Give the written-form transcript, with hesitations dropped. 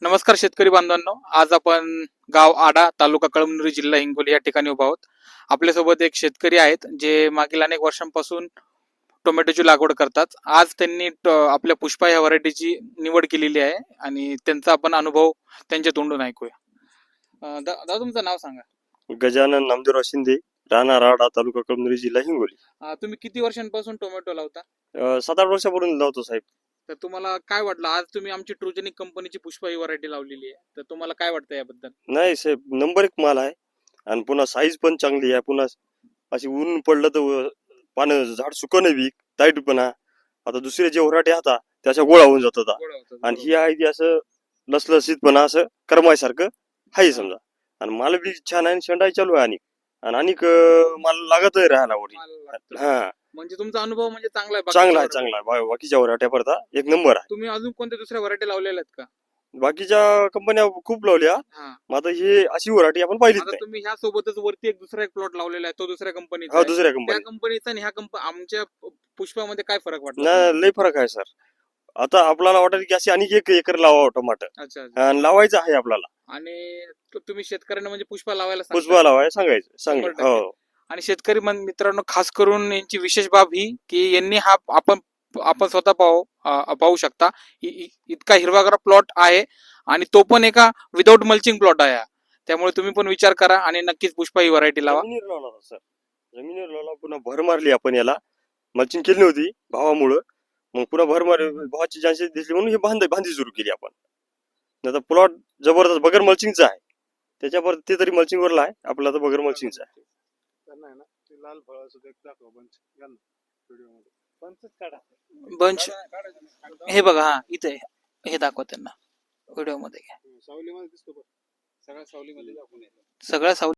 नमस्कार शेतकरी बांधवांनो, आज आपण गाव आडा, तालुका कळमनुरी, जिल्हा हिंगोली या ठिकाणी उभा आहोत. आपल्यासोबत एक शेतकरी आहेत जे मागील अनेक वर्षांपासून टोमॅटोची लागवड करतात. आज त्यांनी आपल्या पुष्पा या व्हरायटीची निवड केलेली आहे आणि त्यांचा आपण अनुभव त्यांच्या तोंडून ऐकूया. दादा तुमचं नाव सांगा. गजानन नामदेवराव शिंदे, राहणार आडा, तालुका कळमनुरी, जिल्हा हिंगोली. तुम्ही किती वर्षांपासून टोमॅटो लावता? 7-8 वर्षापूर्वी लावतो साहेब. तर तुम्हाला काय वाटलं, आज तुम्ही आमची ट्रुजेनिक कंपनीची पुष्पा ही व्हरायटी लावलेली आहे, तर तुम्हाला काय वाटतं याबद्दल? नाही साहेब, नंबर 1 माल आहे आणि पुन्हा साईज पण चांगली आहे. पुन्हा अशी ऊन पडलं तर पानं झाड सुकणं बी टाईट पण आहे. आता दुसरे जे व्हरायटी आता त्याच्या गोळा होऊन जात होता आणि ही आहे ती असं लसलसीतपणा असं करमायसारखं आहे समजा. आणि माल बी छान आहे, शेंडाई चालू आहे आणि माल लागत राहायला वरती. हा, म्हणजे तुमचा अनुभव म्हणजे चांगला आहे. चांगला आहे. बाकीच्या व्हरायट्या परता एक नंबर आहे. तुम्ही अजून कोणत्या दुसऱ्या व्हरायटी लावलेल्या आहेत का? बाकीच्या कंपन्या खूप लावल्या, मग आता ही अशी व्हरायटी आपण पाहिलीच आता नाही. तुम्ही ह्या सोबतच वरती एक दुसरा एक प्लॉट लावलेला आहे, तो दुसऱ्या कंपनीचा हा, आहे. दुसऱ्या त्या कंपनी कंपनीचा आणि ह्या आमच्या पुष्पामध्ये काय फरक वाटला? नाही, लय फरक आहे सर. आता आपल्याला वाटत की अशी आणि 1 एकर लावावं टमाटर, अच्छा अच्छा. आणि लावायचं आहे आपल्याला. आणि तुम्ही शेतकऱ्यांना म्हणजे पुष्पा लावायला पुष्पा लावाय सांगायचं 100% हो. आणि शेतकरी मित्रांनो, खास करून यांची विशेष बाब ही की यांनी हा आपण स्वतः पाहू शकता, इतका हिरवागार प्लॉट आहे आणि तो पण एका विदाऊट मल्चिंग प्लॉट आहे. त्यामुळे तुम्ही पण विचार करा आणि नक्कीच पुष्पा ही व्हरायटी लावा. जमिनीवर लावला सर, जमिनीवर लावला. पुन्हा भर मारली आपण याला, मल्चिंग केली नव्हती भावामुळं. मग पुन्हा भर मारली, भावाची चान्सेस दिसली म्हणून ही बांधी सुरू केली आपण. आता प्लॉट जबरदस्त बगर मल्चिंगचा आहे. त्याच्यावर ते तरी मल्चिंग वरला आहे, आपला तर बगर मल्चिंगचा आहे. लाल फळाचं एक दाखवा बंच घाल ना व्हिडिओमध्ये. बंचच काढा. बंच हे बघा, हा इथे हे दाखवा त्यांना व्हिडिओ मध्ये. सावलीमध्ये दिसतो बघ, सगळ्या सावलीमध्ये दाखवून येतो. सगळ्या